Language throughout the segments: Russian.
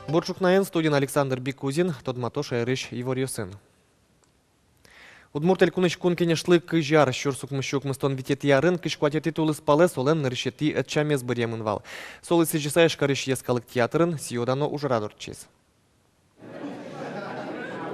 Борчукнаен студент Александр Бикузин, Тодматош Эриш Иворьосен. Удмуртель куныш кункенешлы кыжар щурсук мыщук мыстон витет ярын кышкуатети тулыс пале солен нарышети отчамез быремынвал. Солы сыжисаеш карыш ескалык театрын сиодано ужрадорчиз.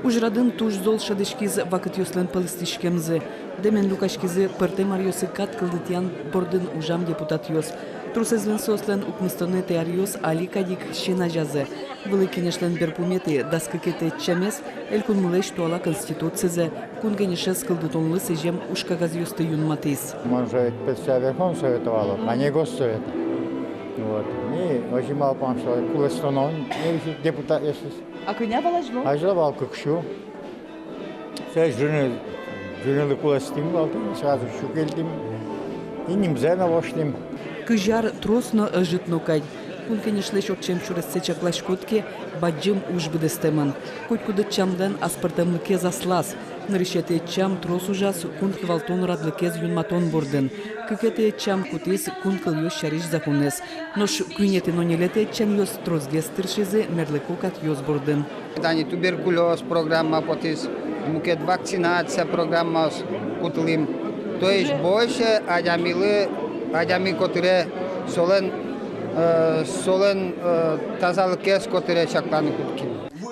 Ужрадын туж зол шадышкиз вакыт юслен палыстишкемзы. Демен лукашкизы пырте марьосы кат кылдытян бордын ужам депутат йос. Трусезвен сослен укмыстоны теариос али кадик щена жазы. Вылы кенешлен берпумети даскыкете чамес элькун мылеш туала конституциязе кунгенешес кылдытонлы сежем ушкагаз юсты юнматис. Может, представь, Верховный советовал, а не Госсовет. Вот. И очень мало помню, что Кулестонон, депутат, если... А коня балажло? А желал кукшу. Все журналы Кулестим, сразу щукельдим. И немзе навошлим. Кыжар тросно житно кай. Кункенешлеш отчем чуресце чаклашкотке баджим уж бдестеман. Хоть куда чамден аспартамлыке заслас. Нарышете чам трос ужас кунки валтон радлыкез юнматон борден. Кыкете чам кутис кункл йос шариш законес. Нош кюнете нонелете чам йос тросгес тыршезе мерлыко как йос борден. Дани туберкулез программа потис, мукет вакцинация программа кутлим. То есть больше адами, которые солен тазалыкес, которые чакланы кутки.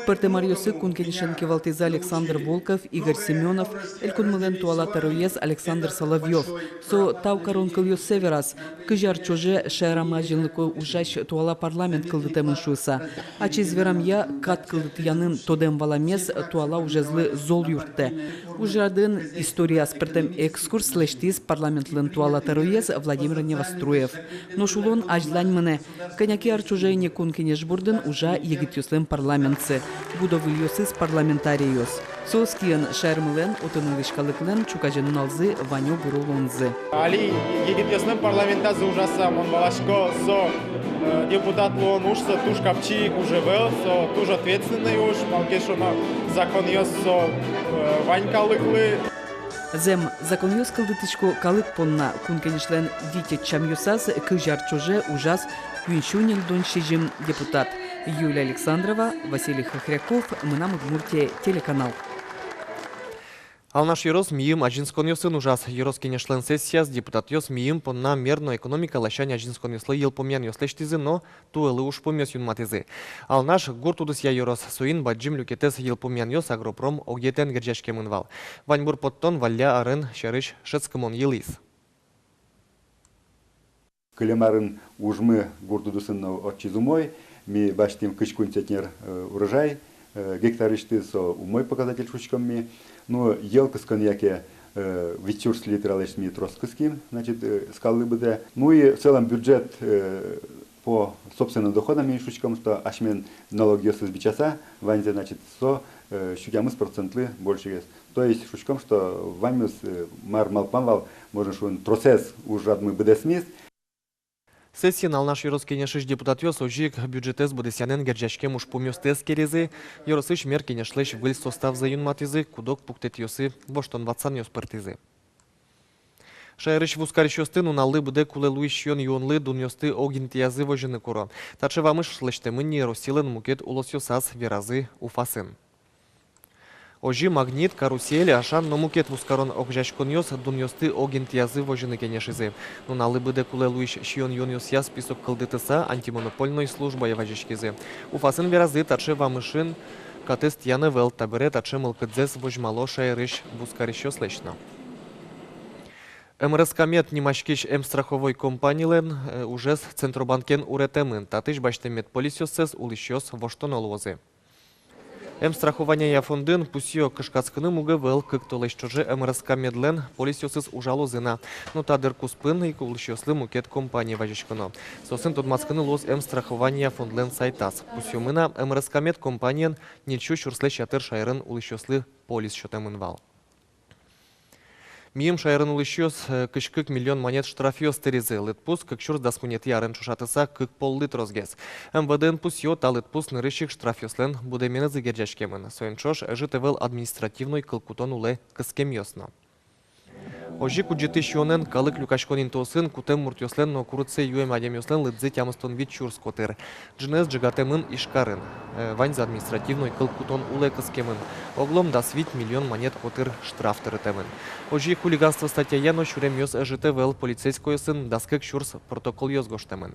Пырте марьосы кункенешен кевалтиза Александр Волков, Игорь Семенов, элькун мылен туала таруез Александр Соловьев. Со тау коронкал йос северас. Кыжар чоже шайрама жилыко ужаш туала парламент кылдытемын шуса. А чез верам я кат кылдыт янын тодем валамез туала уже злы зол юртте. Ужадын история спиртем экскурс лештиз парламентлын туала таруез Владимир Невоструев. Но шулон ажлань мыне. Коняки арчужейне кункенеш бурдын ужа егит юслым парламентцы. Будовыльосыз парламентариос. Соскиен шайрмылен отынылышкалыклен чукаженын алзы Ваню Бурулонзы. Али егитесным парламентазы ужаса монбалашко со депутат лон ушса туж капчик уже был, со туж ответственный уж, малкешоно закон ёс со Ванькалыклы. Зем закон ёс кылдытышко калык понна кункенешлен витет чам ёсас кыжар чоже ужас Кюншунин донщижим депутат. Юлия Александрова, Василий Хохряков, Мынам Удмуртия, телеканал. Ал наш Ерос миим аджинскон ёсын ужас. Ерос кенешлен сессияс депутат ёс миим понна мерно экономика лащань аджинскон ёслы ел помян ёслештизы, но туэлы уж помёс юнматизы. Ал наш гуртудыс я Ерос суин баджим люкетес ел помян ёс агропром огетен герджашке мынвал. Ваньбур подтон валля арын шарыш шецкамон елис. Калемарын ужмы гуртудысын отчизумой. Ми баштим кычкун центнер урожай, гектарышты со умой показатель шучком ми. Но елкыскан яке вичурс литралеш ми троскыским, значит, скалы бы. Ну и в целом бюджет по собственным доходам ми шучком, что ашмен налог ёсыз бичаса, ванзе, значит, со щукямыз процентлы больше есть. То есть шучком, что ваньмыз мар малпанвал, можно шун процесс уже мы бдесмис. Сессиян ал наш Ерос кенешиш депутат ёс ожик бюджетес будесянен герджашкем уж помёстес керезы, Еросыш мер кенешлеш выль состав за юнматизы, кудок пуктет ёсы, воштон ватсан ёс партизы. Шайрыш вускариш ёстын уналлы буде куле луиш ён юнлы дун ёсты огинтиязы вожыны куро. Тачы вамыш шлештемынни Росилен мукет улос ёсас веразы уфасын. Ожи магнит, карусель, ашан, но мукет вускарон огжашкон ёс, дун ёсты огинтиязы вожыны кенешизы. Нуналы буде куле луиш шион ён ёсяс список кылдытыса антимонопольной служба яважешкизы. Уфасын веразы тачы вамышын катест яны вел табыре тачы мылкыдзес вожмало шайрыш вускариш ёслешна. МРСКамет немашкиш страховой компанийлен ужес Центробанкен уретемын, татыш баштемет полис ёсес улиш ёс воштон олвозы. Страхование фондын пусио кышкацкыны муга вел кыктолеш чоже МРСКамедлен полис ёсыз ужалозына. Но тадыр куспын и улышёслы мукет компания важешкыно. Сосын тодмацкыны лоз страхование фондлен сайтас. Пусио мына МРСКамет компаниян нильчу чурсле чатыр шайрын улышёслы полис шотемын Мием шайрын улышёс кышкык миллион монет штраф ёс терезы. Лытпус кыкчурс даскунет ярын чушатыса кык пол литрозгес. МВДн пусио та лытпус нырышик штраф ёслен будеменызы герджашкемын. Соенчош житевел административной кылкутон уле кыскем ёсно. Ожик уджити щонен калик люкашконін тосын кутем муртьослен но куруце юем адемьослен лыдзы тямыстон вид чурскотыр. Джинез джигатемын ишкарын. Вань за административной кыл кутон улекыскемын. Оглом да свит миллион монет котыр штрафтыры темын. Ожик хулиганство статья яно шурем йос ЖТВЛ полицейское сын даскек шурс протокол йос гоштемын.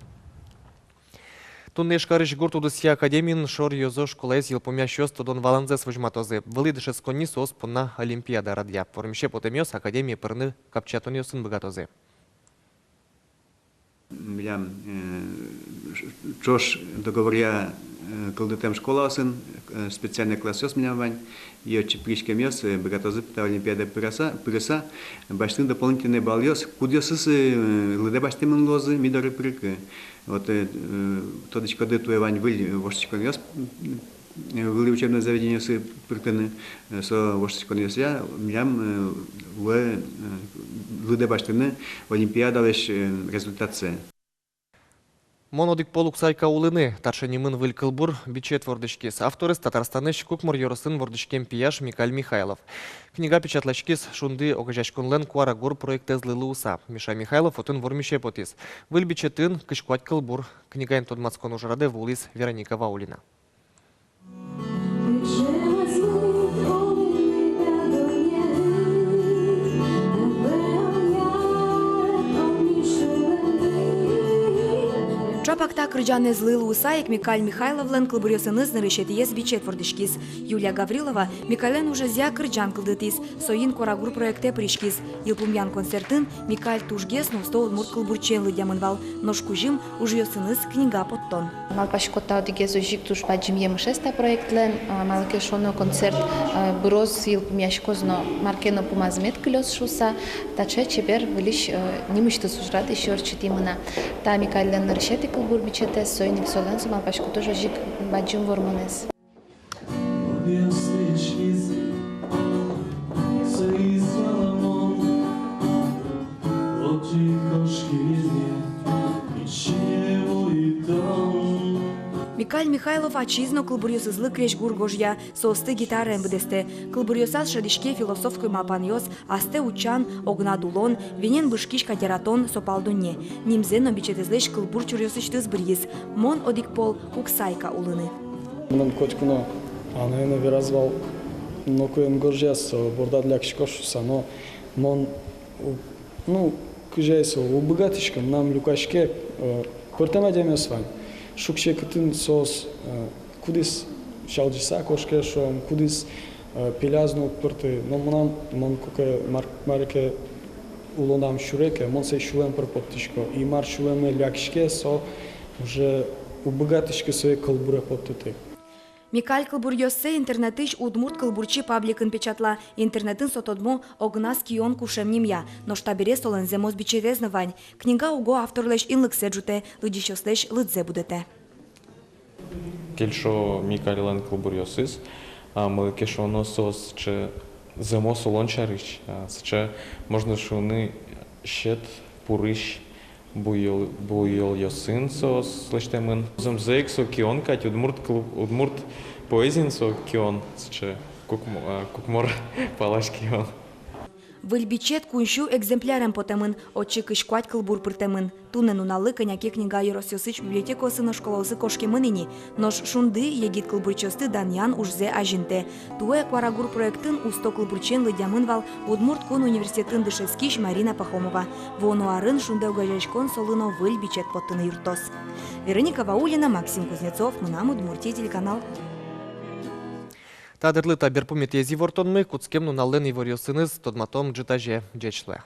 Тунне шкарыш гуртудысия академиин шор йозо школаес елпомя щос тодон валанзес вожматозы. Вылидышес кони сос понна олимпиада радья. Пормище потемьос академии пырны капчатон йосын богатозы. Я чош договоря кылдытем школа сын специальный класс йос меня вань. И чипричкем йос богатозы та олимпиада пырыса. Баштын дополнительный балл йос. Кудьосыс лыде баштымын лозы мидоры прык. Вот тодочка дытуя вань выль вошечкон йос. Выль учебное заведение сы прытыны со вошечкон йос я. Мям в лыде баштыны олимпиада лишь результация. Монодик полуксайка улыны, таршенимын выль кылбур, бичет вордышкис. Авторыс Татарстаныш кукмур йоросын вордышкем пияш Микаль Михайлов. Книга печатлашкис шунды окажашкунлен куарагур проекты злылы уса. Миша Михайлов отын вормище потис. Выль бичетін кышкуать кылбур. Книга интон мацкон ужраде вулис Вероника Ваулина. Чапакта крыджаны злыл усаек Микаль Михайловлен кылбурёсыныз нырышетиес бичет вордышкис. Юлия Гаврилова Микален уже зя крыджан кылдытис. Соин корагур проекте пришкис. Йылпумян концертын Микаль тужгес новсто удмурт кылбурчен лыдямынвал. Ношкужим ужьёсыныз книга поттон. Малпашкота одигез ожик туш баджим емшеста проектлен. Малкешоно концерт броз йылпумяшкозно маркено помазмет клёс шуса. Таче чебер вылиш немышты сужрат еще орчитимына. Та Микален нырышети кылбур бичете сойник солен сумал пашку тоже жик баджим вормонес. Микаль Михайлов ачизно кылбурёсызлы креш гургожья, соосты гитара эмбдесте. Кылбурёсаз шадишке философской мапаньос, асте учан, огнадулон, венен бышкиш кадератон сопалдоне. Нимзен обичетезлеш кылбур чурёсыштыз бриз. Мон одикпол уксайка улыны. Мон котькуно, анаена виразвал, но коем горжяс бордат лякшкошуса, но мон, кыжайсо, убогатишкам нам люкашке, пыртамадем свань. Шукше кытын сос кудис шалджиса кошкешом, кудис пилязно пырты, но мон куке марке улонам шуреке, мон се шулем пырпоттишко, и мар шулеме лякшке со уже убогатишке свои кылбуре поттыты. Микаль кылбурьёссе интернетыш удмурт кылбурчи пабликын печатла. Интернетын сотодмо огнас кион кушем нимя, но штабере солензе мозбичевезна вань. Книга уго авторлеш инлыксе джуте, лыдищослеш лыдзе будете. Кельшо Микаль лен кылбурьёсыз, мы кешо носос че земо солончарыш, че можно шуны щет пурыш буйол йосын сос слештемын. Замзейк со кион кать удмурт поэзин со кион, че кукмор палаш кион. Выльбичет куншу экземплярем потемын, очи кышкуать кылбур пыртемын. Тунен уналы коняке книга Еросьосыч библиотекосы на школосы кошкемыныни. Нош шунды егит кылбурчосты даньян ужзе ажинте. Туэ кварагур проектын усто кылбурчен лыдямынвал удмурт кун университетын дышескиш Марина Пахомова. Вонуарын шунде угажашкон солыно выльбичет поттыны юртос. Вероника Ваулина, Максим Кузнецов, Мунам Удмуртия телеканал. Тадырлы табер пумет ези вортонмы, куцкем нуналлен и ворьосыныз тодматом джитаже джечле.